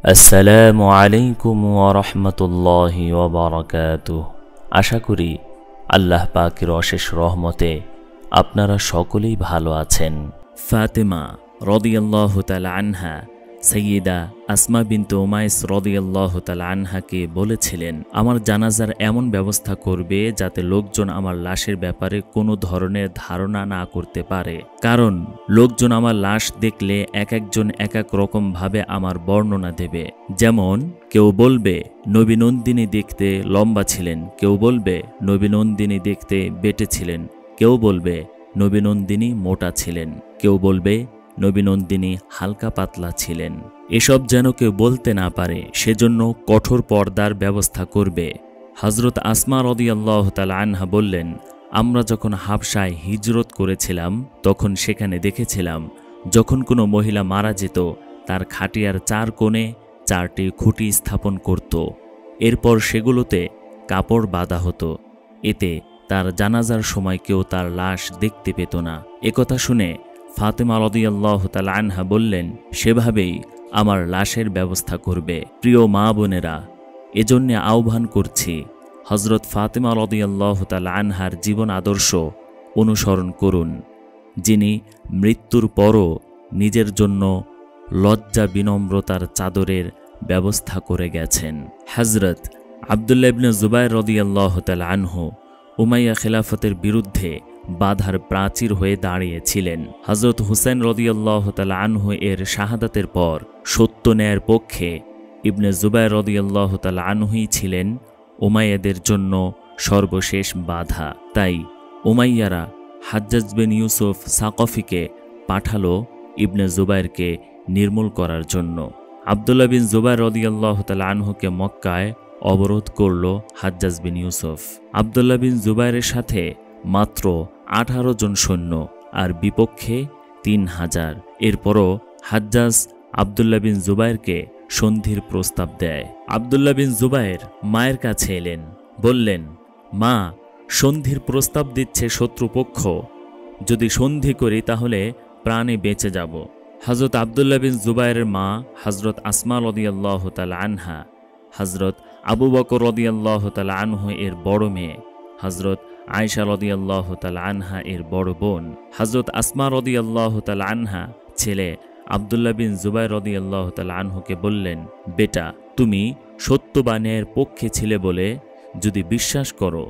আসসালামু আলাইকুম ওয়া রাহমাতুল্লাহি ওয়া বারাকাতুহু। আশা করি আল্লাহ পাকের অশেষ রহমতে আপনারা সকলেই ভালো আছেন। ফাতেমা রাদিয়াল্লাহু তাআলা আনহা সাইয়্যিদা আসমা বিনতে উমাইস রাদিয়াল্লাহু তাআলা আনহাকে বলেছিলেন, আমার জানাজার এমন ব্যবস্থা করবে যাতে লোকজন আমার লাশের ব্যাপারে কোনো ধরনের ধারণা না করতে পারে, কারণ লোকজন আমার লাশ দেখলে এক একজন এক এক রকম ভাবে আমার বর্ণনা দেবে। যেমন কেউ বলবে নবী নন্দিনী দেখতে লম্বা ছিলেন, কেউ বলবে নবী নন্দিনী দেখতে বেঁটে ছিলেন, কেউ বলবে নবী নন্দিনী মোটা ছিলেন, কেউ বলবে নবী নন্দিনী হালকা পাতলা ছিলেন। এসব যেন কেউ বলতে না পারে সেজন্য কঠোর পর্দার ব্যবস্থা করবে। হযরত আসমা রাদিয়াল্লাহু তাআলা আনহা বললেন, আমরা যখন হাবশায় হিজরত করেছিলাম তখন সেখানে দেখেছিলাম যখন কোনো মহিলা মারা যেত তার খাটিয়ার চার কোণে চারটি খুঁটি স্থাপন করত, এরপর সেগুলোতে কাপড় বাঁধা হতো, এতে তার জানাজার সময় কেউ তার লাশ দেখতে পেত না। একথা শুনে ফাতেমা রাদিয়াল্লাহু তাআলা আনহা বললেন, সেভাবেই আমার লাশের ব্যবস্থা করবে। প্রিয় মা বোনেরা, এজন্য আহ্বান করছি, হযরত ফাতেমা রাদিয়াল্লাহু তাআলা আনহার জীবন আদর্শ অনুসরণ করুন, যিনি মৃত্যুর পরও নিজের জন্য লজ্জা বিনম্রতার চাদরের ব্যবস্থা করে গেছেন। হযরত আব্দুল্লাহ ইবনে জুবাইর রাদিয়াল্লাহু তাআলা আনহু উমাইয়া খিলাফতের বিরুদ্ধে বাধার প্রাচীর হয়ে দাঁড়িয়েছিলেন। হযরত হুসাইন রাদিয়াল্লাহু তাআলা আনহু এর শাহাদাতের পর সত্য ন্যায়ের পক্ষে ইবনে জুবাইর রাদিয়াল্লাহু তাআলা আনহুই ছিলেন উমাইয়াদের জন্য সর্বশেষ বাধা। তাই উমাইয়ারা হাজ্জাজ বিন ইউসুফ সাকফিকে পাঠালো ইবনে জুবাইরকে নির্মূল করার জন্য। আব্দুল্লাহ বিন জুবাইর রাদিয়াল্লাহু তাআলা আনহুকে মক্কায় অবরোধ করল হাজ্জাজ বিন ইউসুফ। আব্দুল্লাহ বিন জুবাইরের সাথে মাত্র 18 জন সৈন্য আর বিপক্ষে 3000। এরপরও হাজ্জাজ আব্দুল্লাহ বিন জুবাইরকে সন্ধির প্রস্তাব দেয়। আব্দুল্লাহ বিন জুবাইর মায়ের কাছে এলেন, বললেন, মা, সন্ধির প্রস্তাব দিচ্ছে শত্রুপক্ষ, যদি সন্ধি করি তাহলে প্রাণে বেঁচে যাব। হযরত আব্দুল্লাহ বিন জুবাইরের মা হযরত আসমা রাদিয়াল্লাহু তাআলা আনহা হযরত আবু বকর রাদিয়াল্লাহু তাআলা আনহু এর বড় মেয়ে, হযরত আয়েশা রাদিয়াল্লাহু তাআলা আনহা এর বড় বোন, হযরত আসমা রাদিয়াল্লাহু তাআলা আনহা ছেলে আব্দুল্লাহ বিন জুবাইর রাদিয়াল্লাহু তাআলা আনহুকে বললেন, বেটা, তুমি সত্যবানের পক্ষে ছিলে বলে যদি বিশ্বাস করো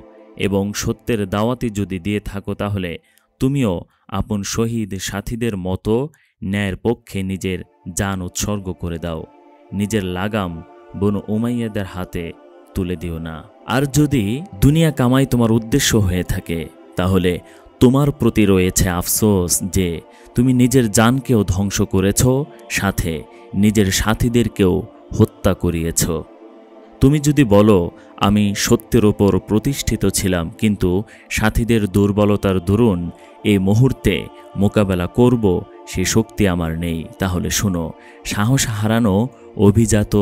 এবং সত্যের দাওয়াতি যদি দিয়ে থাকো তাহলে তুমিও আপন শহীদ সাথীদের মতো ন্যায়ের পক্ষে নিজের জান উৎসর্গ করে দাও, নিজের লাগাম বনু উমাইয়াদের হাতে তুলে দিও না। আর যদি দুনিয়া কামাই তোমার উদ্দেশ্য হয়ে থাকে তাহলে তোমার প্রতি রয়েছে আফসোস যে তুমি নিজের জানকেও ধ্বংস করেছ, সাথে নিজের সাথীদেরকেও হত্যা করিয়েছ। তুমি যদি বলো আমি সত্যের ওপর প্রতিষ্ঠিত ছিলাম কিন্তু সাথীদের দুর্বলতার দরুন এই মুহূর্তে মোকাবেলা করব সে শক্তি আমার নেই, তাহলে শোনো, সাহস হারানো অভিজাত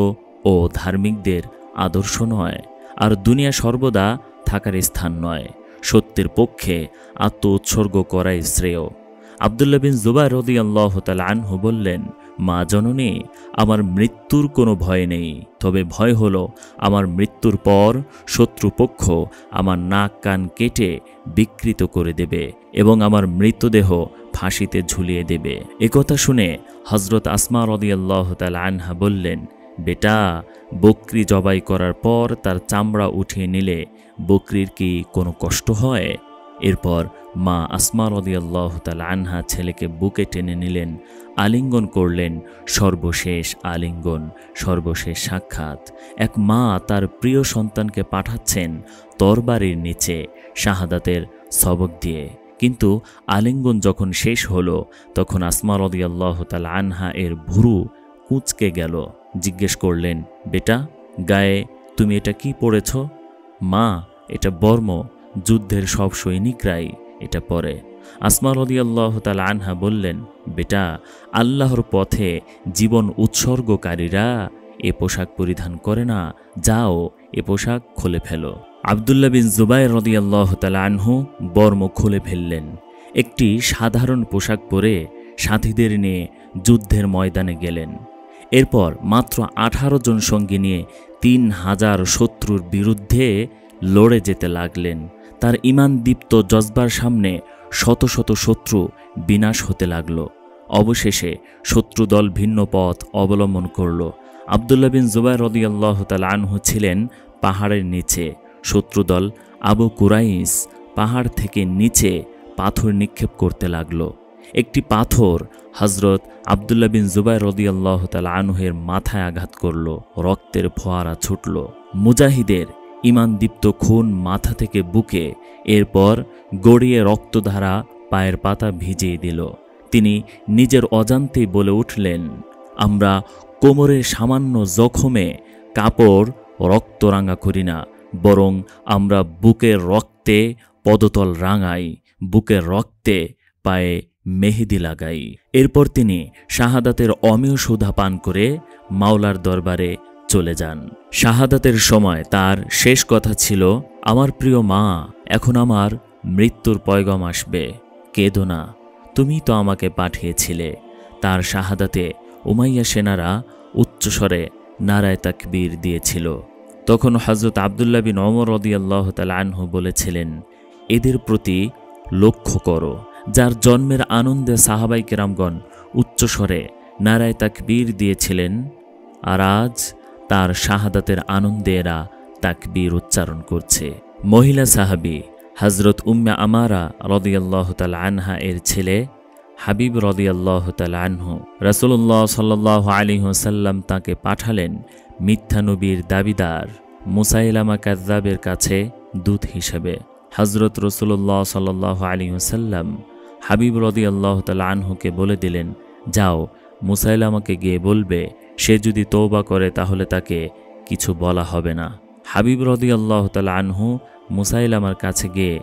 ও ধার্মিকদের আদর্শ নয়, আর দুনিয়া সর্বদা থাকার স্থান নয়। সত্যের পক্ষে আত্ম উৎসর্গ করাই শ্রেয়। আব্দুল্লাহ বিন জুবাইর রাদিয়াল্লাহু তাআলা আনহু বললেন, মা জননী, আমার মৃত্যুর কোনো ভয় নেই, তবে ভয় হলো আমার মৃত্যুর পর শত্রুপক্ষ আমার নাক কান কেটে বিকৃত করে দেবে এবং আমার মৃতদেহ ফাঁসিতে ঝুলিয়ে দেবে। একথা শুনে হযরত আসমা রাদিয়াল্লাহু তাআলা আনহা বললেন, বেটা, বকরি জবাই করার পর তার চামড়া উঠিয়ে নিলে বকরির কি কোনো কষ্ট হয়? এরপর মা আসমা রাদিয়াল্লাহু তাআলা আনহা ছেলেকে বুকে টেনে নিলেন, আলিঙ্গন করলেন, সর্বশেষ আলিঙ্গন, সর্বশেষ সাক্ষাৎ। এক মা তার প্রিয় সন্তানকে পাঠাচ্ছেন তরবারির নিচে শাহাদাতের সবক দিয়ে, কিন্তু আলিঙ্গন যখন শেষ হলো তখন আসমা রাদিয়াল্লাহু তাআলা আনহা এর ভুরু কুঁচকে গেল। জিজ্ঞেস করলেন, বেটা, গায়ে তুমি এটা কি পরেছ? মা, এটা বর্ম, যুদ্ধের সব সৈনিকরাই এটা পরে। আসমা রাদিয়াল্লাহু তাআলা আনহা বললেন, বেটা, আল্লাহর পথে জীবন উৎসর্গকারীরা এ পোশাক পরিধান করে না, যাও এ পোশাক খুলে ফেলো। আব্দুল্লাহ বিন জুবাইর রাদিয়াল্লাহু তাআলা আনহু বর্ম খুলে ফেললেন। একটি সাধারণ পোশাক পরে সাথীদের নিয়ে যুদ্ধের ময়দানে গেলেন। এরপর মাত্র 18 জন সঙ্গী নিয়ে 3000 শত্রুর বিরুদ্ধে লড়ে যেতে লাগলেন। তার ঈমানদীপ্ত জজবার সামনে শত শত শত্রু বিনাশ হতে লাগল। অবশেষে শত্রুদল ভিন্ন পথ অবলম্বন করল। আব্দুল্লাহ বিন জুবাইর রাদিয়াল্লাহু তাআলা আনহু ছিলেন পাহাড়ের নিচে। শত্রুদল আবু কুরাইস পাহাড় থেকে নিচে পাথর নিক্ষেপ করতে লাগল। একটি পাথর হযরত আব্দুল্লাহ বিন জুবাইর রাদিয়াল্লাহু তাআলা আনহুর মাথায় আঘাত করল। রক্তের ফোয়ারা ছুটল। মুজাহিদের ঈমানদীপ্ত খুন মাথা থেকে বুকে, এরপর গড়িয়ে রক্তধারা পায়ের পাতা ভিজিয়ে দিল। তিনি নিজের অজান্তেই বলে উঠলেন, আমরা কোমরের সামান্য জখমে কাপড় রক্তরাঙা করি না, বরং আমরা বুকের রক্তে পদতল রাঙাই, বুকের রক্তে পায়ে মেহেদি লাগাই। এরপর তিনি শাহাদাতের অমেয় সুধা পান করে মাওলার দরবারে চলে যান। শাহাদাতের সময় তার শেষ কথা ছিল, আমার প্রিয় মা, এখন আমার মৃত্যুর পয়গাম আসবে, কেঁদো না, তুমি তো আমাকে পাঠিয়েছিলে। তার শাহাদাতে উমাইয়া সেনারা উচ্চস্বরে নারায়ে তাকবীর দিয়েছিল। তখন হযরত আব্দুল্লাহ বিন ওমর রাদিয়াল্লাহু তাআলা আনহু বলেছিলেন, এদের প্রতি লক্ষ্য করো, যার জন্মের আনন্দে সাহাবায়ে কেরামগণ উচ্চস্বরে নারায়ে তাকবীর দিয়েছিলেন, আর আজ তার শাহাদাতের আনন্দে এরা তাকবীর উচ্চারণ করছে। মহিলা সাহাবী হযরত উম্মে আমারা রাদিয়াল্লাহু তাআলা আনহা এর ছেলে হাবিব রাদিয়াল্লাহু তাআলা আনহু, রাসূলুল্লাহ সাল্লাল্লাহু আলাইহি ওয়াসাল্লাম তাকে পাঠালেন মিথ্যা নবীর দাবিদার মুসাইলামা কাযযাবের কাছে দূত হিসেবে। হযরত রাসূলুল্লাহ সাল্লাল্লাহু আলাইহি ওয়াসাল্লাম হাবিব রাদিয়াল্লাহু তাআলা আনহুকে বলে দিলেন, যাও মুসাইলামাকে গিয়ে বলবে, সে যদি তওবা করে তাহলে তাকে কিছু বলা হবে না। হাবিব রাদিয়াল্লাহু তাআলা আনহু মুসাইলামার কাছে গিয়ে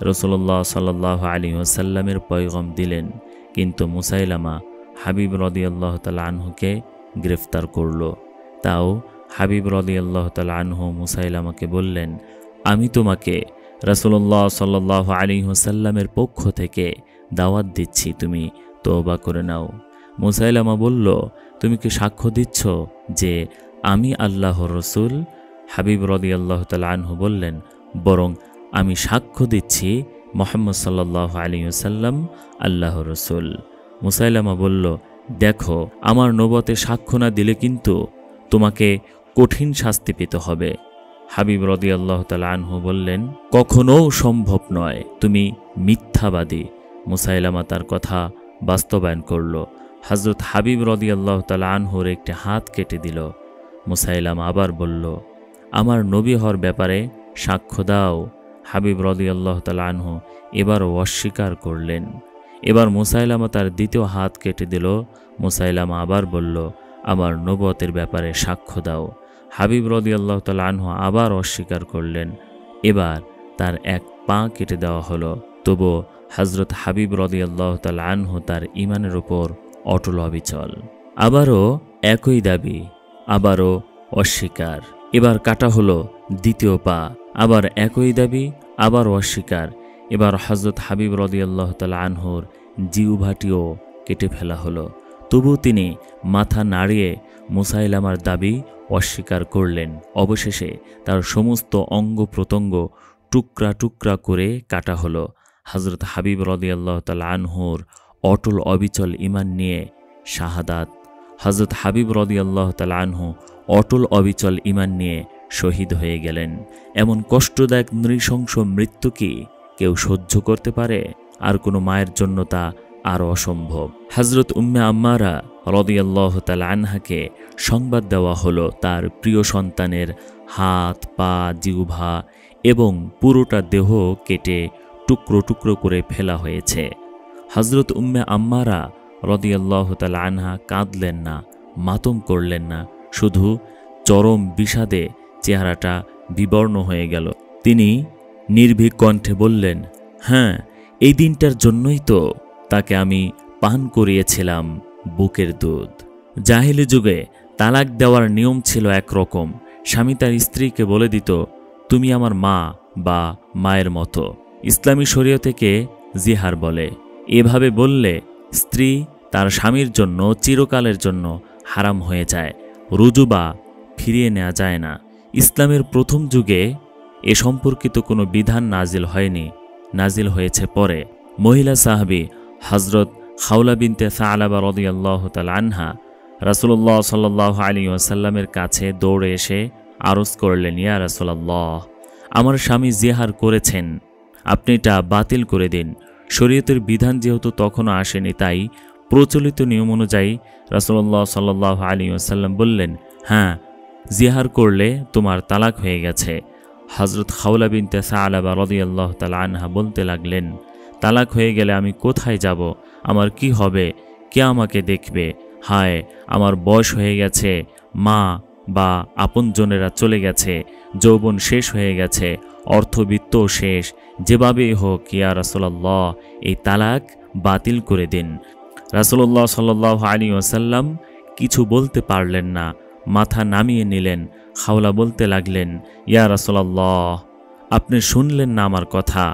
রাসূলুল্লাহ সাল্লাল্লাহু আলাইহি ওয়াসাল্লামের পয়গাম দিলেন, কিন্তু মুসাইলামা হাবিব রাদিয়াল্লাহু তাআলা আনহুকে গ্রেফতার করল। তাও হাবিব রাদিয়াল্লাহু তাআলা আনহু মুসাইলামাকে বললেন, আমি তোমাকে রাসূলুল্লাহ সাল্লাল্লাহু আলাইহি ওয়াসাল্লামের পক্ষ থেকে দাওয়াত দিচ্ছি, তুমি তওবা করে নাও। মুসাইলামা বলল, তুমি কি সাক্ষ্য দিচ্ছ যে আমি আল্লাহর রসুল? হাবিব রাদিয়াল্লাহু তাআলা আনহু বললেন, বরং আমি সাক্ষ্য দিচ্ছি মুহাম্মদ সাল্লাল্লাহু আলাইহি ওয়াসাল্লাম আল্লাহর রসুল। মুসাইলামা বলল, দেখো, আমার নবুয়তে সাক্ষ্য না দিলে কিন্তু তোমাকে কঠিন শাস্তি পেতে হবে। হাবিব রাদিয়াল্লাহু তাআলা আনহু বললেন, কখনো সম্ভব নয়, তুমি মিথ্যাবাদী। মুসাইলামা তার কথা বাস্তবায়ন করল। হযরত হাবিব রাদিয়াল্লাহু তাআলা আনহুর একটি হাত কেটে দিল। মুসাইলামা আবার বলল, আমার নবী হওয়ার ব্যাপারে সাক্ষ্য দাও। হাবিব রাদিয়াল্লাহু তাআলা আনহু এবারও অস্বীকার করলেন। এবার মুসাইলামা তার দ্বিতীয় হাত কেটে দিল। মুসাইলামা আবার বলল, আমার নবুয়তের ব্যাপারে সাক্ষ্য দাও। হাবিব রাদিয়াল্লাহু তাআলা আনহু আবার অস্বীকার করলেন। এবার তার এক পা কেটে দেওয়া হলো। তবু হযরত হাবিব রাদিয়াল্লাহু তাআলা আনহু তার ঈমানের উপর অটল অবিচল। আবারও একই দাবি, আবারও অস্বীকার। এবার কাটা হলো দ্বিতীয় পা, আবার একই দাবি, আবার অস্বীকার। এবার হযরত হাবিব রাদিয়াল্লাহু তাআলা আনহুর জিহ্বাটিও কেটে ফেলা হলো। তবু তিনি মাথা নাড়িয়ে মুসাইলামার দাবি অস্বীকার করলেন। অবশেষে তার সমস্ত অঙ্গ প্রত্যঙ্গ টুকরা টুকরা করে কাটা হলো। হযরত হাবিব রাদিয়াল্লাহু তাআলা আনহুর অটল অবিচল ঈমান নিয়ে শাহাদাত। হযরত হাবিব রাদিয়াল্লাহু তাআলা আনহু অটল অবিচল ঈমান নিয়ে শহীদ হয়ে গেলেন। এমন কষ্টদায়ক নৃশংস মৃত্যু কি কেউ সহ্য করতে পারে? আর কোনো মায়ের জন্য তা আরও অসম্ভব। হযরত উম্মে আম্মারা রাদিয়াল্লাহু তাআলা আনহাকে সংবাদ দেওয়া হলো তার প্রিয় সন্তানের হাত, পা, জিহ্বা এবং পুরোটা দেহ কেটে টুকরো টুকরো করে ফেলা হয়েছে। হযরত উম্মে আম্মারা রাদিয়াল্লাহু তাআলা আনহা কাঁদলেন না, মাতম করলেন না, শুধু চরম বিষাদে চেহারাটা বিবর্ণ হয়ে গেল। তিনি নির্ভীক কণ্ঠে বললেন, হ্যাঁ, এই দিনটার জন্যই তো তাকে আমি পান করিয়েছিলাম বুকের দুধ। জাহিলি যুগে তালাক দেওয়ার নিয়ম ছিল একরকম। স্বামী তার স্ত্রীকে বলে দিত, তুমি আমার মা বা মায়ের মতো। ইসলামী শরীয়ত থেকে জিহার বলে। এভাবে বললে স্ত্রী তার স্বামীর জন্য চিরকালের জন্য হারাম হয়ে যায়, রুজুবা ফিরিয়ে নেওয়া যায় না। ইসলামের প্রথম যুগে এ সম্পর্কিত কোনো বিধান নাজিল হয়নি, নাজিল হয়েছে পরে। মহিলা সাহাবী হযরত খাওলা বিনতে সালাবা রাদিয়াল্লাহু তাআলা আনহা রাসূলুল্লাহ সাল্লাল্লাহু আলাইহি ওয়াসাল্লামের কাছে দৌড়ে এসে আরজ করলেন, ইয়া রাসূলুল্লাহ, আমার স্বামী জিহার করেছেন, আপনি এটা বাতিল করে দিন। শরীয়তের বিধান যেহেতু তখনও আসেনি, তাই প্রচলিত নিয়ম অনুযায়ী রাসূলুল্লাহ সাল্লাল্লাহু আলাইহি ওয়াসাল্লাম বললেন, হ্যাঁ, জিহার করলে তোমার তালাক হয়ে গেছে। হযরত খাওলা বিনতে সালাবা রাদিয়াল্লাহু তাআলা আনহা বলতে লাগলেন, তালাক হয়ে গেলে আমি কোথায় যাব? আমার কি হবে? কে আমাকে দেখবে? হায়, আমার বয়স হয়ে গেছে, মা বা আপনজনেরা চলে গেছে, যৌবন শেষ হয়ে গেছে, অর্থবিত্ত শেষ, যেভাবেই হোক ইয়া রাসূলুল্লাহ, এই তালাক বাতিল করে দিন। রাসূলুল্লাহ সাল্লাল্লাহু আলাইহি ওয়াসাল্লাম কিছু বলতে পারলেন না, মাথা নামিয়ে নিলেন। খাওলা বলতে লাগলেন, ইয়া রাসূলুল্লাহ, আপনি শুনলেন না আমার কথা?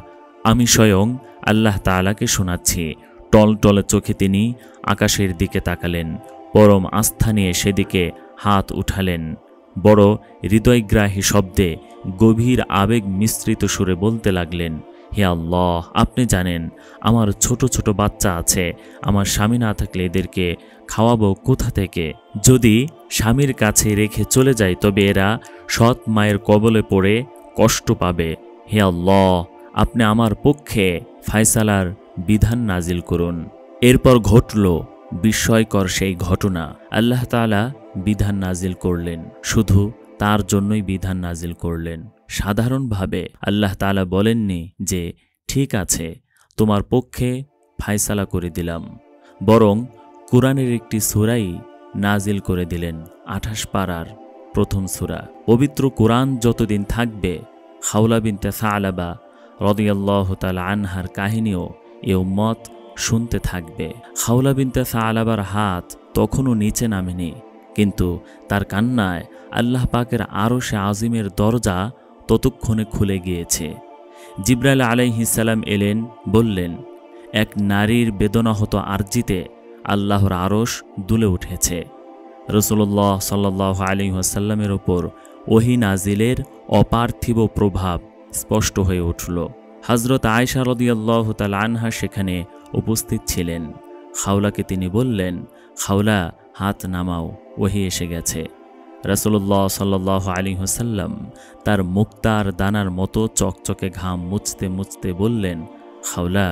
আমি স্বয়ং আল্লাহ তাআলাকে শোনাচ্ছি। টলটলে চোখে তিনি আকাশের দিকে তাকালেন, পরম আস্থা নিয়ে সেদিকে হাত উঠালেন। বড় হৃদয়গ্রাহী শব্দে গভীর আবেগ মিশ্রিত সুরে বলতে লাগলেন, হে আল্লাহ, আপনি জানেন আমার ছোট ছোট বাচ্চা আছে, আমার স্বামী না থাকলে এদেরকে খাওয়াবো কোথা থেকে? যদি স্বামীর কাছে রেখে চলে যায় তবে এরা সৎ মায়ের কবলে পড়ে কষ্ট পাবে। হে আল্লাহ, আপনি আমার পক্ষে ফায়সালার বিধান নাজিল করুন। এরপর ঘটল বিস্ময়কর সেই ঘটনা। আল্লাহ তাআলা বিধান নাজিল করলেন, শুধু তার জন্যই বিধান নাজিল করলেন। সাধারণভাবে আল্লাহ তাআলা বলেননি যে ঠিক আছে, তোমার পক্ষে ফায়সালা করে দিলাম, বরং কুরআনের একটি সূরাই নাজিল করে দিলেন, 28 পারার প্রথম সূরা। পবিত্র কুরআন যতদিন থাকবে, খাওলা বিনতে সালাবা রাদিয়াল্লাহু তাআলা আনহার কাহিনীও এ উম্মত শুনতে থাকবে। খাওলা বিনতে সালাবার হাত তখনও নিচে নামেনি, কিন্তু তার কান্নায় আল্লাহ পাকের আরশে আজিমের দরজা ততক্ষণে খুলে গিয়েছে। জিবরাইল আলাইহিস সালাম এলেন, বললেন, এক নারীর বেদনাহত আরজিতে আল্লাহর আরশ দুলে উঠেছে। রাসূলুল্লাহ সাল্লাল্লাহু আলাইহি ওয়াসাল্লামের ওপর ওহী নাজিলের অপার্থিব প্রভাব স্পষ্ট হয়ে উঠল। হযরত আয়েশা রাদিয়াল্লাহু তাআলা আনহা সেখানে উপস্থিত ছিলেন। খাওলাকে তিনি বললেন, খাওলা, হাত নামাও, ওহী এসে গেছে। রাসূলুল্লাহ সাল্লাল্লাহু আলাইহি ওয়াসাল্লাম তার মুক্তার দানার মতো চকচকে ঘাম মুছতে মুছতে বললেন, খাওলা,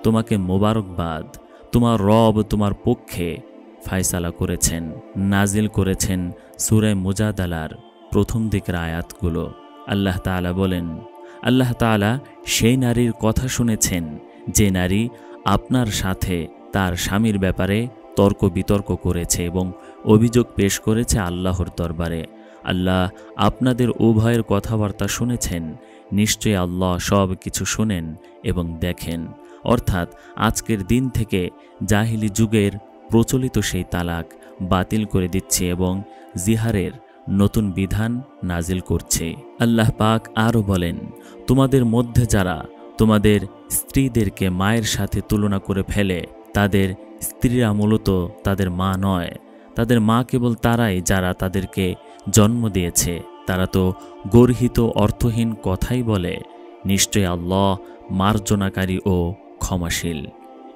তোমাকে মোবারকবাদ, তোমার রব তোমার পক্ষে ফায়সালা করেছেন, নাজিল করেছেন সূরা মুজাদালার প্রথম দিকের আয়াতগুলো। আল্লাহ তাআলা বলেন, আল্লাহ তাআলা সেই নারীর কথা শুনেছেন যে নারী আপনার সাথে তার স্বামীর ব্যাপারে তর্ক বিতর্ক করেছে এবং অভিযোগ পেশ করেছে আল্লাহর দরবারে। আল্লাহ আপনাদের উভয়ের কথাবার্তা শুনেছেন, নিশ্চয়ই আল্লাহ সব কিছু শোনেন এবং দেখেন। অর্থাৎ আজকের দিন থেকে জাহিলি যুগের প্রচলিত সেই তালাক বাতিল করে দিচ্ছে এবং জিহারের নতুন বিধান নাজিল করছে। আল্লাহ পাক আরও বলেন, তোমাদের মধ্যে যারা তোমাদের স্ত্রীদেরকে মায়ের সাথে তুলনা করে ফেলে, তাদের স্ত্রীরা মূলত তাদের মা নয়, তাদের মা কেবল তারাই যারা তাদেরকে জন্ম দিয়েছে। তারা তো গর্হিত অর্থহীন কথাই বলে। নিশ্চয় আল্লাহ মার্জনাকারী ও ক্ষমাশীল।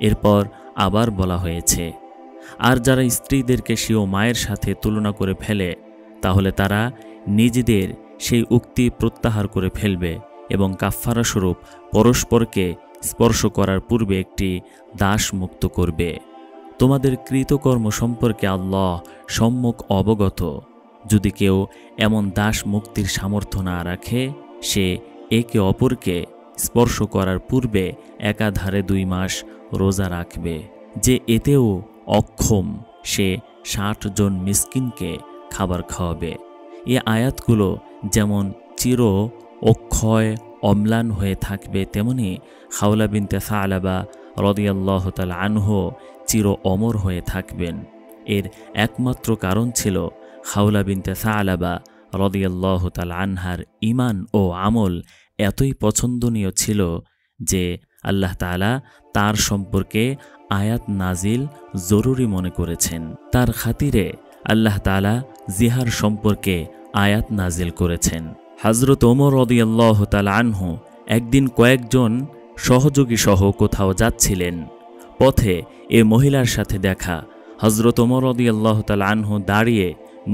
এরপর আবার বলা হয়েছে, আর যারা স্ত্রীদেরকে স্বীয় মায়ের সাথে তুলনা করে ফেলে, তাহলে তারা নিজেদের সেই উক্তি প্রত্যাহার করে ফেলবে এবং কাফফারা স্বরূপ পরস্পরকে স্পর্শ করার পূর্বে একটি দাস মুক্ত করবে। তোমাদের কৃতকর্ম সম্পর্কে আল্লাহ সম্যক অবগত। যদি কেউ এমন দাস মুক্তির সামর্থ্য না রাখে, সে একে অপরকে স্পর্শ করার পূর্বে একাধারে 2 মাস রোজা রাখবে। যে এতেও অক্ষম, সে 60 জন মিসকিনকে খাবার খাওয়াবে। এ আয়াতগুলো যেমন চির অক্ষয় অম্লান হয়ে থাকবে, তেমনি খাওলা বিনতে সালাবা রাদিয়াল্লাহু তাআলা আনহু চির অমর হয়ে থাকবেন। এর একমাত্র কারণ ছিল খাওলা বিনতে সালাবা রাদিয়াল্লাহু তাআলা আনহার ঈমান ও আমল এতই পছন্দনীয় ছিল যে আল্লাহ তাআলা তার সম্পর্কে আয়াত নাজিল জরুরি মনে করেছেন। তার খাতিরে আল্লাহ তাআলা জিহার সম্পর্কে আয়াত নাজিল করেছেন। হযরত ওমর রাদিয়াল্লাহু তাআলা আনহু একদিন কয়েকজন সহযোগী সহ কোথাও যাচ্ছিলেন। পথে এ মহিলার সাথে দেখা। হযরত ওমর রাদিয়াল্লাহু তাআলা আনহু দাঁড়িয়ে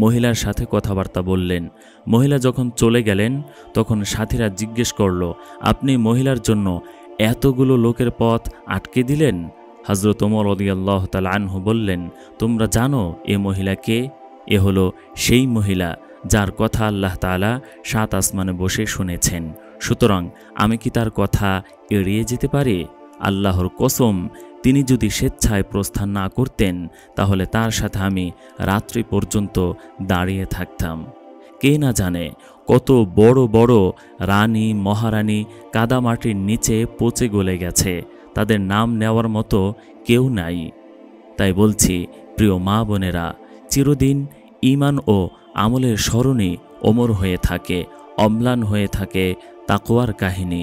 মহিলার সাথে কথাবার্তা বললেন। মহিলা যখন চলে গেলেন তখন সাথীরা জিজ্ঞেস করল, আপনি মহিলার জন্য এতগুলো লোকের পথ আটকে দিলেন? হযরত ওমর রাদিয়াল্লাহু তাআলা আনহু বললেন, তোমরা জানো এ মহিলা কে? এ হলো সেই মহিলা যার কথা আল্লাহ তাআলা ৭ আসমানে বসে শুনেছেন। সুতরাং আমি কি তার কথা এড়িয়ে যেতে পারি? আল্লাহর কসম, তিনি যদি স্বেচ্ছায় প্রস্থান না করতেন তাহলে তার সাথে আমি রাত্রি পর্যন্ত দাঁড়িয়ে থাকতাম। কে না জানে কত বড় বড় রানী মহারানী কাদামাটির নিচে পচে গলে গেছে, তাদের নাম নেওয়ার মতো কেউ নাই। তাই বলছি প্রিয় মা বোনেরা, চিরদিন ঈমান ও আমলের স্মরণে অমর হয়ে থাকে, অম্লান হয়ে থাকে তাকওয়ার কাহিনী,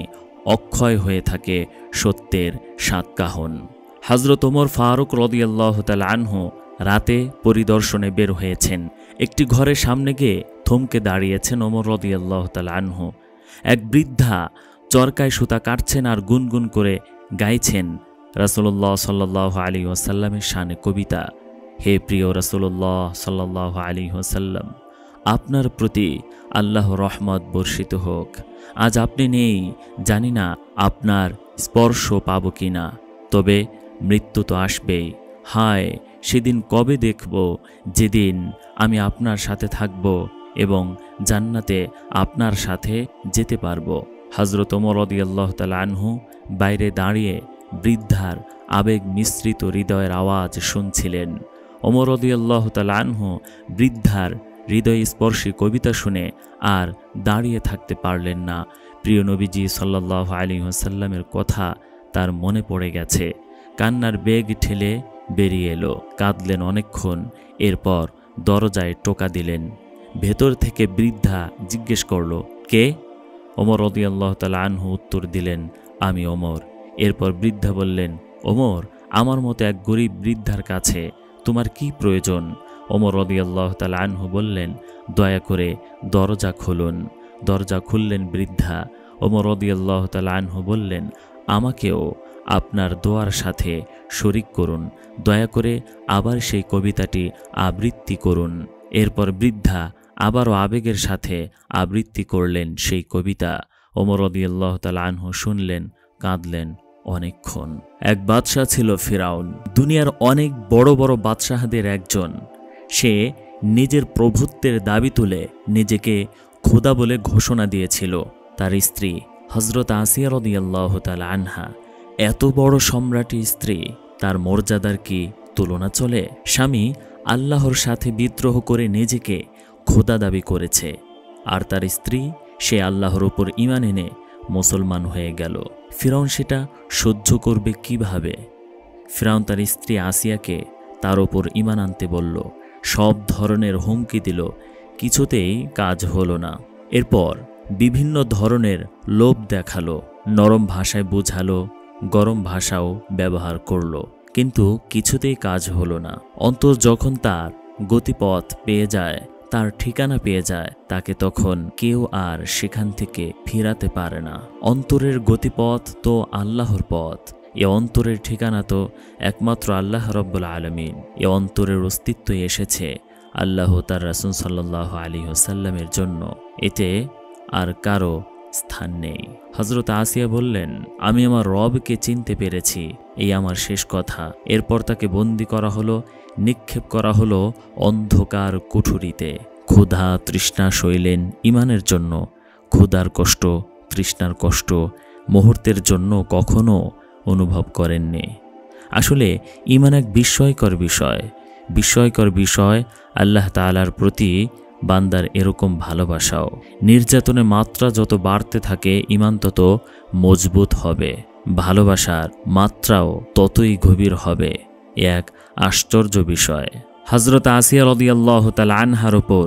অক্ষয় হয়ে থাকে সত্যের সাতকাহন। হযরত ওমর ফারুক রাদিয়াল্লাহু তাআলা আনহু রাতে পরিদর্শনে বের হয়েছেন। একটি ঘরের সামনে গিয়ে থমকে দাঁড়িয়েছেন ওমর রাদিয়াল্লাহু তাআলা আনহু। এক বৃদ্ধা চরকায় সুতা কাটছেন আর গুনগুন করে গাইছেন রাসূলুল্লাহ সাল্লাল্লাহু আলাইহি ওয়াসাল্লামের শানে কবিতা। হে প্রিয় রাসূলুল্লাহ সাল্লাল্লাহু আলাইহি ওয়াসাল্লাম, আপনার প্রতি আল্লাহর রহমত বর্ষিত হোক। আজ আপনি নেই, জানি না আপনার স্পর্শ পাব কিনা, তবে মৃত্যু তো আসবেই। হায়, সেদিন কবে দেখব যেদিন আমি আপনার সাথে থাকব এবং জান্নাতে আপনার সাথে যেতে পারব। হযরত ওমর রাদিয়াল্লাহু তাআলা আনহু বাইরে দাঁড়িয়ে বৃদ্ধার আবেগ মিশ্রিত হৃদয়ের আওয়াজ শুনছিলেন। ওমর রাদিয়াল্লাহু তাআলা আনহু বৃদ্ধার হৃদয়স্পর্শী কবিতা শুনে আর দাঁড়িয়ে থাকতে পারলেন না। প্রিয় নবীজি সাল্লাল্লাহু আলাইহি ওয়াসাল্লামের কথা তার মনে পড়ে গেছে। কান্নার বেগ ঠেলে বেরিয়ে এলো, কাঁদলেন অনেকক্ষণ। এরপর দরজায় টোকা দিলেন। ভেতর থেকে বৃদ্ধা জিজ্ঞেস করল, কে? ওমর রাদিয়াল্লাহু তাআলা আনহু উত্তর দিলেন, আমি ওমর। এরপর বৃদ্ধা বললেন, ওমর, আমার মতো এক গরিব বৃদ্ধার কাছে তোমার কি প্রয়োজন? ওমর রাদিয়াল্লাহু তাআলা আনহু বললেন, দয়া করে দরজা খুলুন। দরজা খুললেন বৃদ্ধা। ওমর রাদিয়াল্লাহু তাআলা আনহু বললেন, আমাকেও আপনার দোয়ার সাথে শরীক করুন, দয়া করে আবার সেই কবিতাটি আবৃত্তি করুন। এরপর বৃদ্ধা আবারও আবেগের সাথে আবৃত্তি করলেন সেই কবিতা। ওমর রাদিয়াল্লাহু তাআলা আনহু শুনলেন, কাঁদলেন অনেকক্ষণ। এক বাদশাহ ছিল ফিরাউন, দুনিয়ার অনেক বড় বড় বাদশাহদের একজন। সে নিজের প্রভুত্বের দাবি তুলে নিজেকে খোদা বলে ঘোষণা দিয়েছিল। তার স্ত্রী হযরত আসিয়া রাদিয়াল্লাহু তাআলা আনহা এত বড় সম্রাটের স্ত্রী, তার মর্যাদার কি তুলনা চলে? স্বামী আল্লাহর সাথে বিদ্রোহ করে নিজেকে খোদা দাবি করেছে, আর তার স্ত্রী সে আল্লাহর উপর ঈমান এনে মুসলমান হয়ে গেল। ফিরাউন সেটা সহ্য করবে কিভাবে? ফিরাউন তার স্ত্রী আসিয়াকে তার ওপর ঈমান আনতে বলল, সব ধরনের হুমকি দিল, কিছুতেই কাজ হলো না। এরপর বিভিন্ন ধরনের লোভ দেখালো, নরম ভাষায় বোঝালো, গরম ভাষাও ব্যবহার করলো, কিন্তু কিছুতেই কাজ হলো না। অন্তর যখন তার গতিপথ পেয়ে যায়, তার ঠিকানা পেয়ে যায়, তাকে তখন কেউ আর সেখান থেকে ফিরাতে পারে না। অন্তরের গতিপথ তো আল্লাহর পথ। এ অন্তরের ঠিকানা তো একমাত্র আল্লাহ রাব্বুল আলামিন। এ অন্তরের অস্তিত্বই এসেছে আল্লাহ তার রাসূল সাল্লাল্লাহু আলাইহি ওয়াসাল্লামের জন্য। এতে আর কারো স্থান নেই। হযরত আসিয়া বললেন, আমি আমার রবকে চিনতে পেরেছি, এই আমার শেষ কথা। এরপর তাকে বন্দী করা হলো, নিক্ষেপ করা হলো অন্ধকার কুঠুরিতে। ক্ষুধা তৃষ্ণা সইলেন ঈমানের জন্য। ক্ষুধার কষ্ট, তৃষ্ণার কষ্ট মুহূর্তের জন্য কখনো অনুভব করেননি। আসলে ঈমান এক বিস্ময়কর বিষয়। বিস্ময়কর বিষয় আল্লাহ তাআলার প্রতি বান্দার এরকম ভালোবাসাও। নির্যাতনের মাত্রা যত বাড়তে থাকে, ঈমান তত মজবুত হবে, ভালোবাসার মাত্রাও ততই গভীর হবে। এক আশ্চর্য বিষয়। হযরত আসিয়া রাদিয়াল্লাহু তাআলা আনহার উপর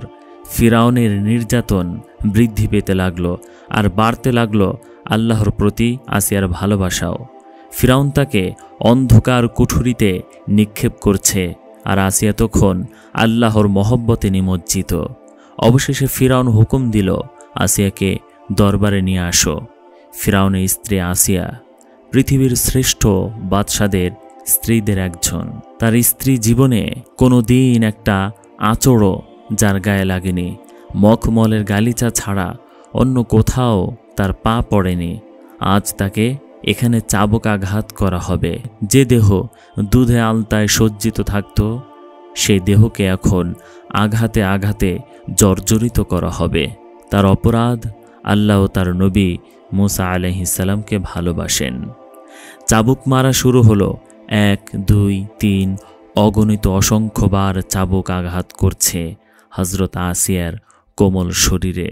ফিরাউনের নির্যাতন বৃদ্ধি পেতে লাগলো, আর বাড়তে লাগলো আল্লাহর প্রতি আসিয়ার ভালোবাসাও। ফিরাউন তাকে অন্ধকার কুঠুরিতে নিক্ষেপ করছে, আর আসিয়া তখন আল্লাহর মহব্বতে নিমজ্জিত। অবশেষে ফিরাউন হুকুম দিল, আসিয়াকে দরবারে নিয়ে আসো। ফিরাউনের স্ত্রী আসিয়া পৃথিবীর শ্রেষ্ঠ বাদশাদের স্ত্রীদের একজন। তার স্ত্রী জীবনে কোনো দিন একটা আঁচড়ও যার গায়ে লাগেনি, মখমলের গালিচা ছাড়া অন্য কোথাও তার পা পড়েনি। আজ তাকে এখানে চাবুক আঘাত করা হবে। যে দেহ দুধে আলতায় সজ্জিত থাকত, সেই দেহকে এখন আঘাতে আঘাতে জর্জরিত করা হবে। তার অপরাধ, আল্লাহ তার নবী মুসা আলাইহিস সালামকে ভালোবাসেন। চাবুক মারা শুরু হলো। 1, 2, 3 অগণিত অসংখ্যবার চাবুক আঘাত করছে হযরত আসিয়ার কোমল শরীরে।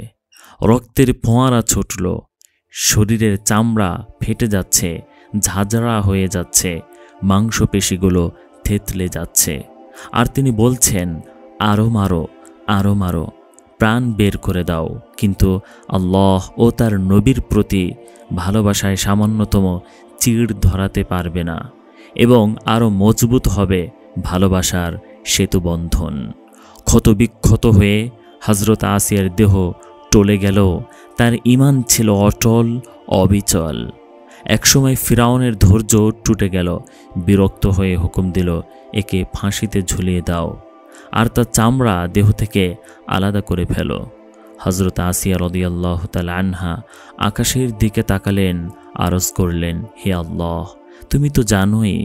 রক্তের ফোঁয়ারা ছুটল, শরীরের চামড়া ফেটে যাচ্ছে, ঝাঁঝরা হয়ে যাচ্ছে, মাংসপেশিগুলো থেতলে যাচ্ছে। আর তিনি বলছেন, আরো মারো, আরো মারো, প্রাণ বের করে দাও। কিন্তু আল্লাহ ও তার নবীর প্রতি ভালোবাসায় সামান্যতম চিড় ধরাতে পারবে না, এবং আরও মজবুত হবে ভালোবাসার সেতুবন্ধন। ক্ষতবিক্ষত হয়ে হযরত আসিয়ার দেহ টলে গেল, তার ঈমান ছিল অটল অবিচল। একসময় ফিরাউনের ধৈর্য টুটে গেল। বিরক্ত হয়ে হুকুম দিল, একে ফাঁসিতে ঝুলিয়ে দাও, আর তার চামড়া দেহ থেকে আলাদা করে ফেলো। হযরত আসিয়া রাদিয়াল্লাহু তাআলা আনহা আকাশের দিকে তাকালেন, আরজ করলেন, হে আল্লাহ, তুমি তো জানোই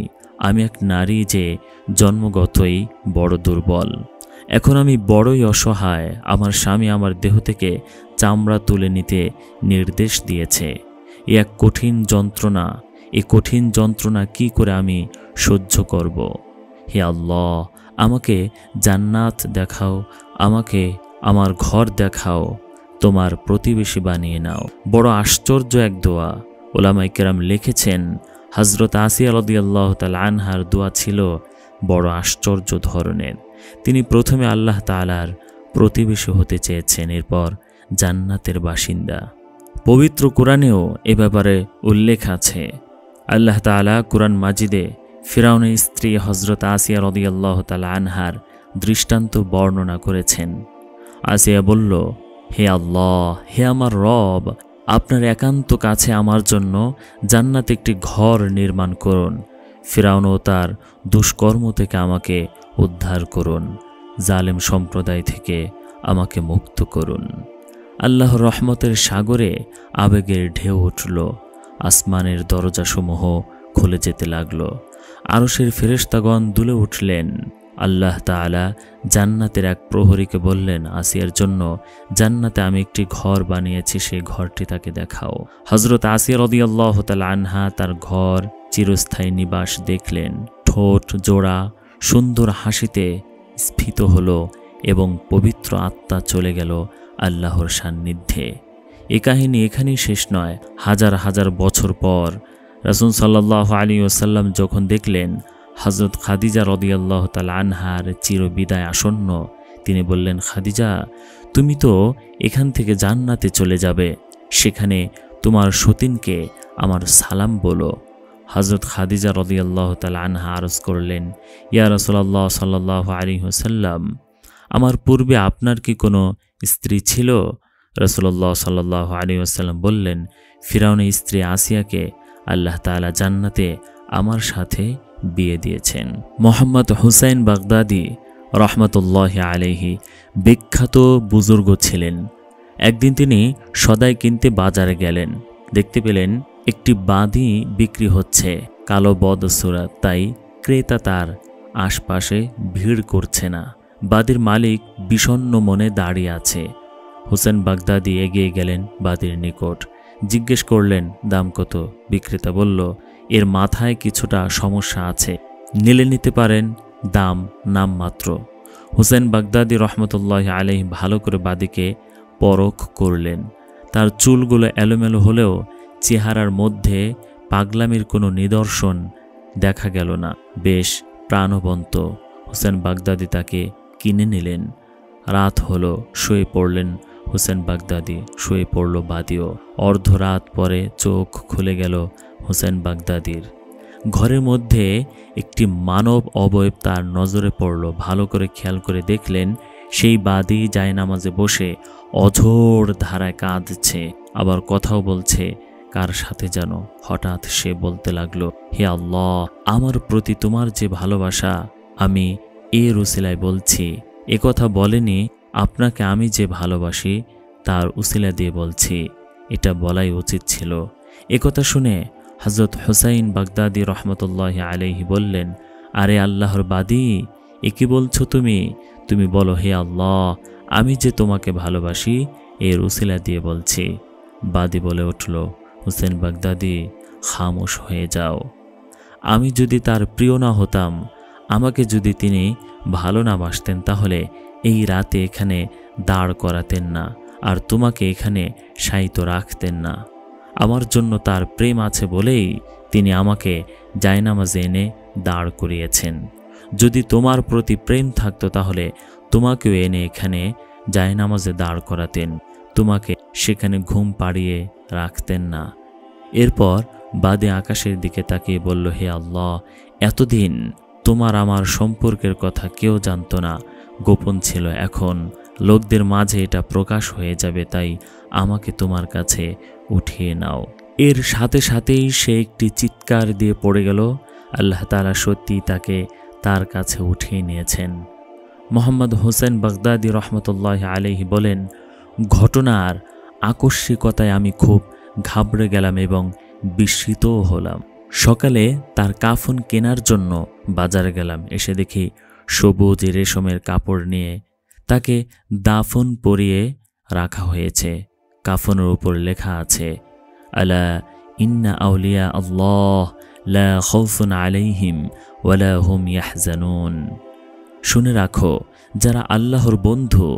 আমি এক নারী যে জন্মগতই বড় দুর্বল। এখন আমি বড়ই অসহায়। আমার স্বামী আমার দেহ থেকে চামড়া তুলে নিতে নির্দেশ দিয়েছে। এ এক কঠিন যন্ত্রণা। এই কঠিন যন্ত্রণা কি করে আমি সহ্য করব? হে আল্লাহ, আমাকে জান্নাত দেখাও, আমাকে আমার ঘর দেখাও, তোমার প্রতিবেশী বানিয়ে নাও। বড় আশ্চর্য এক দোয়া। উলামায়ে কেরাম লিখেছেন, হযরত আসিয়া রাদিয়াল্লাহু তাআলা আনহার দোয়া ছিল বড় আশ্চর্য ধরনের। তিনি প্রথমে আল্লাহ তাআলার প্রতিবেশী হতে চেয়েছেন, এরপর জান্নাতের বাসিন্দা। পবিত্র কোরআনেও এ ব্যাপারে উল্লেখ আছে। আল্লাহ তাআলা কোরআন মাজিদে ফিরাউনের স্ত্রী হযরত আসিয়া রাদিয়াল্লাহু তাআলা আনহার দৃষ্টান্ত বর্ণনা করেছেন। আসিয়া বলল, হে আল্লাহ, হে আমার রব, আপনার একান্ত কাছে আমার জন্য জান্নাতে একটি ঘর নির্মাণ করুন। ফিরাউন ও তার দুষ্কর্ম থেকে আমাকে উদ্ধার করুন, জালেম সম্প্রদায় থেকে আমাকে মুক্ত করুন। আল্লাহর রহমতের সাগরে আবেগের ঢেউ উঠল। আসমানের দরজাসমূহ খুলে যেতে লাগল। আরশের ফেরেশতাগণ দুলে উঠলেন। আল্লাহ তাআলা জান্নাতের এক প্রহরীকে বললেন, আসিয়ার জন্য জান্নাতে আমি একটি ঘর বানিয়েছি, সেই ঘরটি তাকে দেখাও। হযরত আসিয়া রাদিয়াল্লাহু তাআলা আনহা তার ঘর, চিরস্থায়ী নিবাস দেখলেন। ঠোঁট জোড়া সুন্দর হাসিতে স্ফীত হলো এবং পবিত্র আত্মা চলে গেল আল্লাহর সান্নিধ্যে। এ কাহিনী এখানেই শেষ নয়। হাজার হাজার বছর পর রাসূল সাল্লাল্লাহু আলাইহি ওয়াসাল্লাম যখন দেখলেন হযরত খাদিজা রাদিয়াল্লাহু তাআলা আনহার চিরবিদায় আসন্ন, তিনি বললেন, খাদিজা, তুমি তো এখান থেকে জান্নাতে চলে যাবে, সেখানে তোমার সতীনকে আমার সালাম বলো। হযরত খাদিজা রাদিয়াল্লাহু তাআলা আনহা আরজ করলেন, ইয়া রাসূলুল্লাহ সাল্লাল্লাহু আলাইহি ওয়াসাল্লাম, আমার পূর্বে আপনার কি কোনো স্ত্রী ছিল? রাসূলুল্লাহ সাল্লাল্লাহু আলাইহি ওয়াসাল্লাম বললেন, ফিরাউনের স্ত্রী আসিয়াকে আল্লাহ তাআলা জান্নাতে আমার সাথে বিয়ে দিয়েছেন। মুহাম্মদ হুসাইন বাগদাদি রহমতুল্লাহি আলাইহি বিখ্যাত বুজুর্গ ছিলেন। একদিন তিনি সদাই কিনতে বাজারে গেলেন। দেখতে পেলেন একটি বাঁধি বিক্রি হচ্ছে, কালো বদসুরাত, তাই ক্রেতা তার আশপাশে ভিড় করছে না। বাঁধির মালিক বিষণ্ণ মনে দাঁড়িয়ে আছে। হুসেন বাগদাদি এগিয়ে গেলেন বাঁধির নিকট, জিজ্ঞেস করলেন, দাম কত? বিক্রেতা বলল, এর মাথায় কিছুটা সমস্যা আছে, নিলে নিতে পারেন, দাম নামমাত্র। হুসেন বাগদাদি রহমতুল্লাহি আলাইহি ভালো করে বাঁধিকে পরখ করলেন। তার চুলগুলো এলোমেলো হলেও চেহারার মধ্যে পাগলামির কোনো নিদর্শন দেখা গেল না, বেশ প্রাণবন্ত। হুসেন বাগদাদি তাকে কিনে নিলেন। রাত হলো, শুয়ে পড়লেন হুসেন বাগদাদি, শুয়ে পড়ল বাদিও। অর্ধরাত পরে চোখ খুলে গেল হুসেন বাগদাদির। ঘরের মধ্যে একটি মানব অবয়ব তার নজরে পড়ল। ভালো করে খেয়াল করে দেখলেন সেই বাদী জায়নামাজে বসে অঝোর ধারায় কাঁদছে, আবার কথাও বলছে কার সাথে যেন। হঠাৎ সে বলতে লাগলো, হে আল্লাহ, আমার প্রতি তোমার যে ভালোবাসা আমি এর উসিলায় বলছি। একথা বলেনি, আপনাকে আমি যে ভালোবাসি তার উসিলা দিয়ে বলছি। এটা বলাই উচিত ছিল। একথা শুনে হযরত হুসাইন বাগদাদি রহমতুল্লাহি আলাইহি বললেন, আরে আল্লাহর বাদী, এ কি বলছো তুমি? তুমি বলো, হে আল্লাহ, আমি যে তোমাকে ভালোবাসি এর উসিলা দিয়ে বলছি। বাদী বলে উঠল, হুসেন বাগদাদি, খামোশ হয়ে যাও। আমি যদি তার প্রিয় না হতাম, আমাকে যদি তিনি ভালো না বাসতেন, তাহলে এই রাতে এখানে দাঁড় করাতেন না, আর তোমাকে এখানে শায়িত রাখতেন না। আমার জন্য তার প্রেম আছে বলেই তিনি আমাকে জায়নামাজে এনে দাঁড় করিয়েছেন। যদি তোমার প্রতি প্রেম থাকতো তাহলে তোমাকেও এনে এখানে জায়নামাজে দাঁড় করাতেন, তোমাকে সেখানে ঘুম পাড়িয়ে রাখতেন না। এরপর বাদী আকাশের দিকে তাকিয়ে বলল, হে আল্লাহ, এতদিন তোমার আমার সম্পর্কের কথা কেউ জানতো না, গোপন ছিল। এখন লোকদের মাঝে এটা প্রকাশ হয়ে যাবে, তাই আমাকে তোমার কাছে উঠিয়ে নাও। এর সাথে সাথেই সে একটি চিৎকার দিয়ে পড়ে গেল। আল্লাহ তাআলা সত্যি তাকে তার কাছে উঠিয়ে নিয়েছেন। মোহাম্মদ হোসেন বাগদাদি রহমতুল্লাহ আলাইহি বলেন, ঘটনার আকস্মিকতায় আমি খুব ঘাবড়ে গেলাম এবং বিস্মিতও হলাম। সকালে তার কাফন কেনার জন্য বাজারে গেলাম। এসে দেখি সবুজ রেশমের কাপড় নিয়ে তাকে দাফন পরিয়ে রাখা হয়েছে। কাফনের উপর লেখা আছে, আলা ইন্না আউলিয়া আল্লাহ লা খাউফুন আলাইহিম ওয়ালা হুম ইয়াহজানুন। শুনে রাখো, যারা আল্লাহর বন্ধু,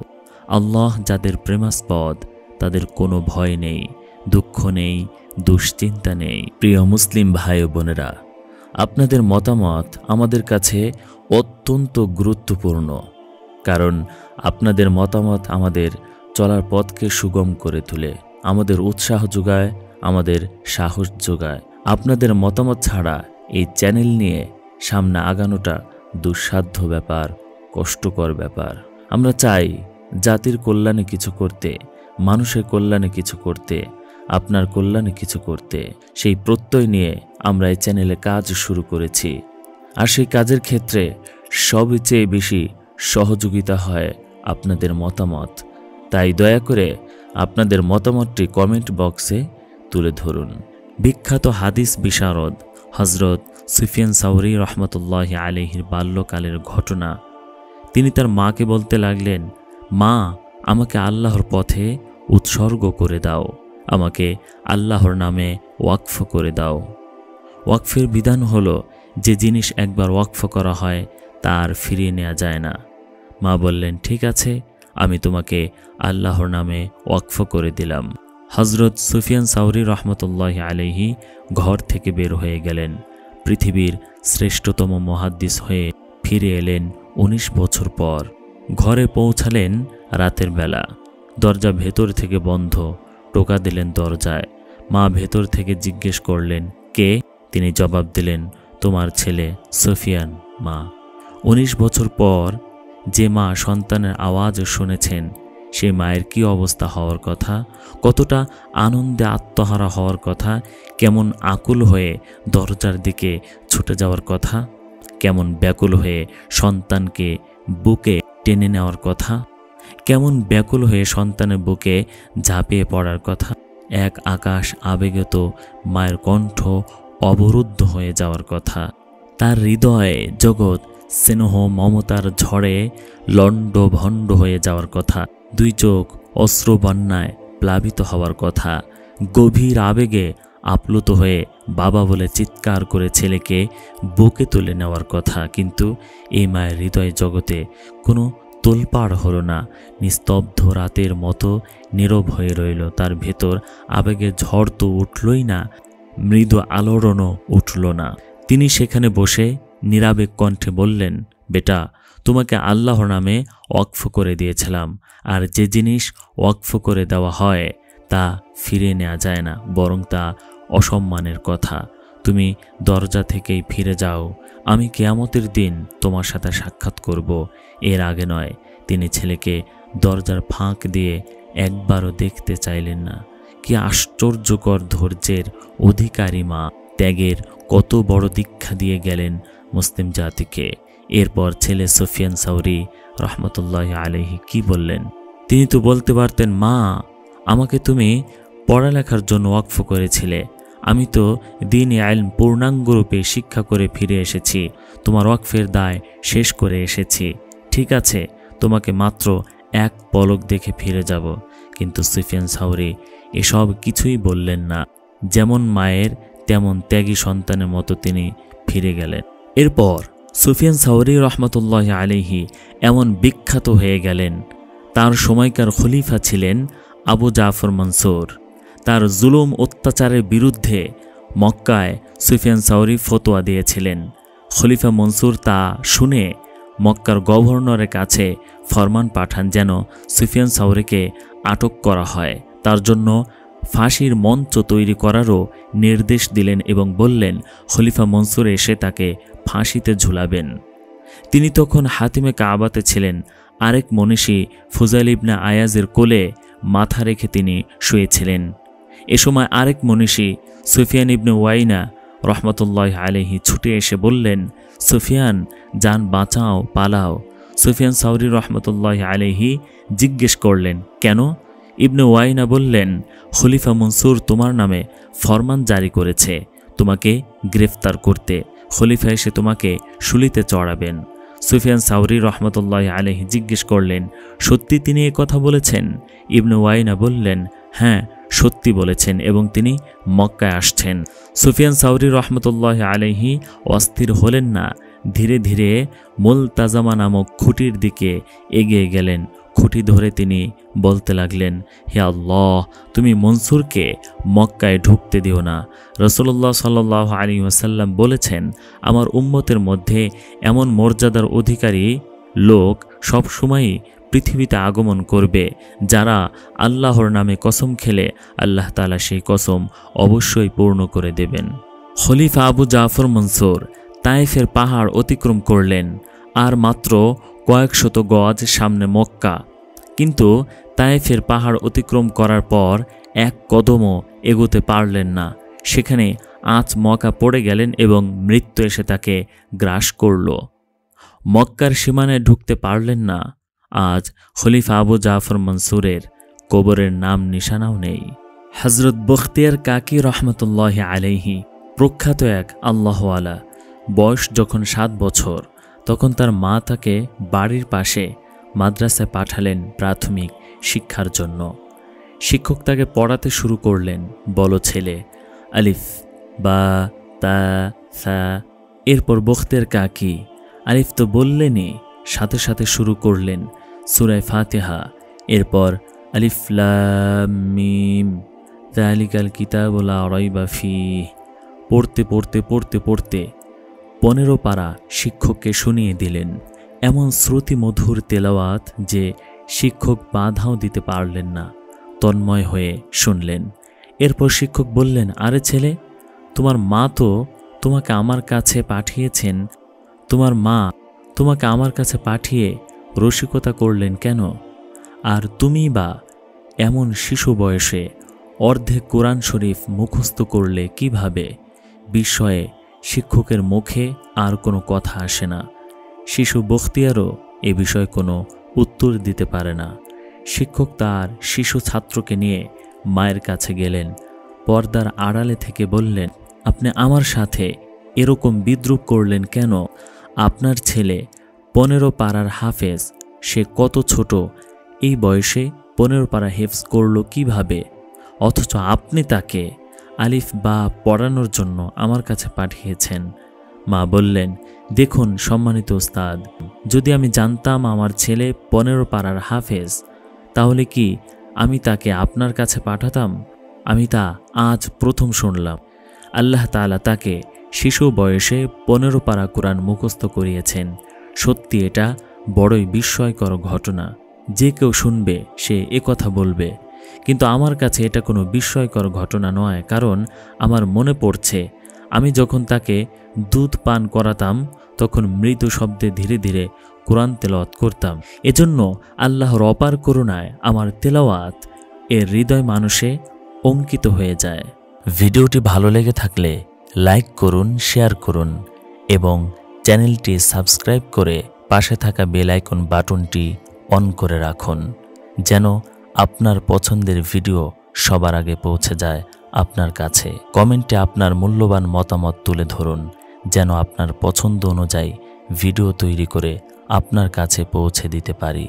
আল্লাহ যাদের প্রেমাস্পদ, তাদের কোনো ভয় নেই, দুঃখ নেই, দুশ্চিন্তা নেই। প্রিয় মুসলিম ভাই ও বোনেরা, আপনাদের মতামত আমাদের কাছে অত্যন্ত গুরুত্বপূর্ণ, কারণ আপনাদের মতামত আমাদের চলার পথকে সুগম করে তোলে, আমাদের উৎসাহ যোগায়, আমাদের সাহস যোগায়। আপনাদের মতামত ছাড়া এই চ্যানেল নিয়ে সামনে আগানোটা দুঃসাধ্য ব্যাপার, কষ্টকর ব্যাপার। আমরা চাই জাতির কল্যাণে কিছু করতে, মানুষের কল্যাণে কিছু করতে, আপনার কল্যাণে কিছু করতে। সেই প্রত্যয় নিয়ে আমরা এই চ্যানেলে কাজ শুরু করেছি। আর সেই কাজের ক্ষেত্রে সবচেয়ে বেশি সহযোগিতা হয় আপনাদের মতামত। তাই দয়া করে আপনাদের মতামতটি কমেন্ট বক্সে তুলে ধরুন। বিখ্যাত হাদিস বিশারদ হযরত সুফিয়ান সাওরী রহমতুল্লাহি আলাইহির বাল্যকালের ঘটনা। তিনি তার মাকে বলতে লাগলেন, মা, আমাকে আল্লাহর পথে উৎসর্গ করে দাও, আমাকে আল্লাহর নামে ওয়াকফ করে দাও। ওয়াকফের বিধান হলো, যে জিনিস একবার ওয়াকফ করা হয় তার ফিরিয়ে নেওয়া যায় না। মা বললেন, ঠিক আছে, আমি তোমাকে আল্লাহর নামে ওয়াকফ করে দিলাম। হযরত সুফিয়ান সাওরী রহমতুল্লাহি আলাইহি ঘর থেকে বের হয়ে গেলেন। পৃথিবীর শ্রেষ্ঠতম মুহাদ্দিস হয়ে ফিরে এলেন 19 বছর পর। ঘরে পৌঁছালেন রাতের বেলা। দরজা ভেতর থেকে বন্ধ। টোকা দিলেন দরজায়। মা ভেতর থেকে জিজ্ঞেস করলেন, কে? তিনি জবাব দিলেন, তোমার ছেলে সুফিয়ান। মা 19 বছর পর যে মা সন্তানের আওয়াজ শুনেছেন, সে মায়ের কি অবস্থা হওয়ার কথা, কতটা আনন্দে আত্মহারা হওয়ার কথা, কেমন আকুল হয়ে দরজার দিকে ছুটে যাওয়ার কথা, কেমন ব্যাকুল হয়ে সন্তানকে বুকে টেনে নেওয়ার কথা, কেমন ব্যাকুল হয়ে সন্তানের বুকে ঝাঁপিয়ে পড়ার কথা। এক আকাশ আবেগত মায়ের কণ্ঠ অবরুদ্ধ হয়ে যাওয়ার কথা। তার হৃদয়ে জগৎ স্নেহ মমতার ঝড়ে লণ্ডভণ্ড হয়ে যাওয়ার কথা। দুই চোখ অশ্রু বন্যায় প্লাবিত হওয়ার কথা। গভীর আবেগে আপ্লুত হয়ে বাবা বলে চিৎকার করে ছেলেকে বুকে তুলে নেওয়ার কথা। কিন্তু এই মায়ের হৃদয় জগতে কোনো তোলপাড় হলো না। নিস্তব্ধ রাতের মতো নীরব হয়ে রইল। তার ভেতর আবেগের ঝড় তো উঠলই না, মৃদু আলোড়নও উঠল না। তিনি সেখানে বসে নিরাবেগ কণ্ঠে বললেন, বেটা, তোমাকে আল্লাহর নামে ওয়াকফ করে দিয়েছিলাম, আর যে জিনিস ওয়াকফ করে দেওয়া হয় তা ফিরে নেওয়া যায় না, বরং তা অসম্মানের কথা। তুমি দরজা থেকেই ফিরে যাও, আমি কিয়ামতের দিন তোমার সাথে সাক্ষাৎ করব, এর আগে নয়। তিনি ছেলেকে দরজার ফাঁক দিয়ে একবারও দেখতে চাইলেন না। কি আশ্চর্যকর ধৈর্যের অধিকারী মা, ত্যাগের কত বড় দীক্ষা দিয়ে গেলেন মুসলিম জাতিকে। এরপর ছেলে সুফিয়ান সাউরি রহমতুল্লাহ আলাইহি কি বললেন? তিনি তো বলতে পারতেন, মা, আমাকে তুমি পড়ালেখার জন্য ওয়াকফ করেছিলে, আমি তো দ্বীন ইলম পূর্ণাঙ্গরূপে শিক্ষা করে ফিরে এসেছি, তোমার ওয়াকফের দায় শেষ করে এসেছি, ঠিক আছে, তোমাকে মাত্র এক পলক দেখে ফিরে যাব। কিন্তু সুফিয়ান সাউরি এসব কিছুই বললেন না। যেমন মায়ের তেমন ত্যাগী সন্তানের মতো তিনি ফিরে গেলেন। এরপর সুফিয়ান সাউরি রহমতুল্লাহ আলাইহি এমন বিখ্যাত হয়ে গেলেন, তার সময়কার খলিফা ছিলেন আবু জাফর মনসুর। তার জুলুম অত্যাচারের বিরুদ্ধে মক্কায় সুফিয়ান সাউরি ফতোয়া দিয়েছিলেন। খলিফা মনসুর তা শুনে মক্কার গভর্নরের কাছে ফরমান পাঠান যেন সুফিয়ান সাউরিকে আটক করা হয়। তার জন্য ফাঁসির মঞ্চ তৈরি করারও নির্দেশ দিলেন এবং বললেন, খলিফা মনসুর এসে তাকে ফাঁসিতে ঝুলাবেন। তিনি তখন হাতিমে কাবাতে ছিলেন। আরেক মনীষী ফুজাইল ইবনে আয়াজের কোলে মাথা রেখে তিনি শুয়েছিলেন। এ সময় আরেক মনীষী সুফিয়ান ইবনে ওয়াইনা রহমতুল্লাহ আলাইহি ছুটে এসে বললেন, সুফিয়ান, যান বাঁচাও, পালাও। সুফিয়ান সাউরি রহমতুল্লাহ আলাইহি জিজ্ঞেস করলেন, কেন? ইবনে ওয়াইনা বললেন, খলিফা মনসুর তোমার নামে ফরমান জারি করেছে তোমাকে গ্রেফতার করতে, খলিফা এসে তোমাকে শুলিতে চড়াবেন। সুফিয়ান সাউরি রহমতুল্লাহ আলাইহি জিজ্ঞেস করলেন, সত্যি তিনি এ কথা বলেছেন? ইবনে ওয়াইনা বললেন, হ্যাঁ, সত্যি বলেছেন এবং তিনি মক্কায় আসছেন। সুফিয়ান সাউরি রহমতুল্লাহ আলাইহি অস্থির হলেন না, ধীরে ধীরে মুলতাজামা নামক খুঁটির দিকে এগিয়ে গেলেন। খুঁটি ধরে তিনি বলতে লাগলেন, হে আল্লাহ, তুমি মনসুরকে মক্কায় ঢুকতে দিও না। রাসূলুল্লাহ সাল্লাল্লাহু আলাইহি ওয়াসাল্লাম বলেছেন, আমার উম্মতের মধ্যে এমন মর্যাদার অধিকারী লোক সবসময়ই পৃথিবীতে আগমন করবে, যারা আল্লাহর নামে কসম খেলে আল্লাহ তাআলা সেই কসম অবশ্যই পূর্ণ করে দেবেন। খলিফা আবু জাফর মনসুর তায়েফের পাহাড় অতিক্রম করলেন। আর মাত্র কয়েকশত গজ সামনে মক্কা। কিন্তু তায়েফের পাহাড় অতিক্রম করার পর এক কদমও এগোতে পারলেন না। সেখানে মক্কা পড়ে গেলেন এবং মৃত্যু এসে তাকে গ্রাস করল। মক্কার সীমানায় ঢুকতে পারলেন না। আজ খলিফা আবু জাফর মনসুরের কবরের নাম নিশানাও নেই। হযরত বখতিয়ার কাকি রহমতুল্লাহ আলাইহি প্রখ্যাত এক আল্লাহওয়ালা। বয়স যখন 7 বছর, তখন তার মা তাকে বাড়ির পাশে মাদ্রাসায় পাঠালেন প্রাথমিক শিক্ষার জন্য। শিক্ষক তাকে পড়াতে শুরু করলেন, বলো ছেলে, আলিফ, বা, তা, সা। এরপর বখতিয়ার কাকি আলিফ তো বললেনই, সাথে সাথে শুরু করলেন সূরা ফাতিহা। এরপর আলিফ লাম মিম যালিকাল কিতাবু লা রাইবা ফীহ পড়তে পড়তে পড়তে পড়তে 15 পারা শিক্ষককে শুনিয়ে দিলেন। এমন শ্রুতিমধুর তেলাওয়াত যে শিক্ষক বাধাও দিতে পারলেন না, তন্ময় হয়ে শুনলেন। এরপর শিক্ষক বললেন, আরে ছেলে, তোমার মা তো তোমাকে আমার কাছে পাঠিয়েছেন, তোমার মা তোমাকে আমার কাছে পাঠিয়ে রসিকতা করলেন কেন? আর তুমি বা এমন শিশু বয়সে অর্ধেক কোরআন শরীফ মুখস্থ করলে কিভাবে? বিস্ময়ে শিক্ষকের মুখে আর কোনো কথা আসে না। শিশু বখতিয়ারও এ বিষয়ে কোনো উত্তর দিতে পারে না। শিক্ষক তার শিশু ছাত্রকে নিয়ে মায়ের কাছে গেলেন। পর্দার আড়ালে থেকে বললেন, আপনি আমার সাথে এরকম বিদ্রূপ করলেন কেন? আপনার ছেলে 15 পারার হাফেজ, সে কত ছোট, এই বয়সে 15 পারা হেফজ করল কিভাবে? অথচ আপনি তাকে আলিফ বা পড়ানোর জন্য আমার কাছে পাঠিয়েছেন। মা বললেন, দেখুন সম্মানিত ওস্তাদ, যদি আমি জানতাম আমার ছেলে 15 পারার হাফেজ, তাহলে কি আমি তাকে আপনার কাছে পাঠাতাম? আমি তা আজ প্রথম শুনলাম। আল্লাহ তাআলা তাকে শিশু বয়সে 15 পারা কোরআন মুখস্থ করিয়েছেন। সত্যি এটা বড়ই বিস্ময়কর ঘটনা। যে কেউ শুনবে সে কথা বলবে, কিন্তু আমার কাছে এটা কোনো বিস্ময়কর ঘটনা নয়, কারণ আমার মনে পড়ছে আমি যখন তাকে দুধ পান করাতাম তখন মৃদু শব্দে ধীরে ধীরে কোরআন তেলাওয়াত করতাম। এজন্য আল্লাহর অপার করুণায় আমার তেলাওয়াত এর হৃদয় মানুষে অঙ্কিত হয়ে যায়। ভিডিওটি ভালো লেগে থাকলে লাইক করুন, শেয়ার করুন এবং চ্যানেলটি সাবস্ক্রাইব করে পাশে থাকা বেল আইকন বাটনটি অন করে রাখুন, যেন আপনার পছন্দের ভিডিও সবার আগে পৌঁছে যায় আপনার কাছে। কমেন্টে আপনার মূল্যবান মতামত তুলে ধরুন, যেন আপনার পছন্দ অনুযায়ী ভিডিও তৈরি করে আপনার কাছে পৌঁছে দিতে পারি।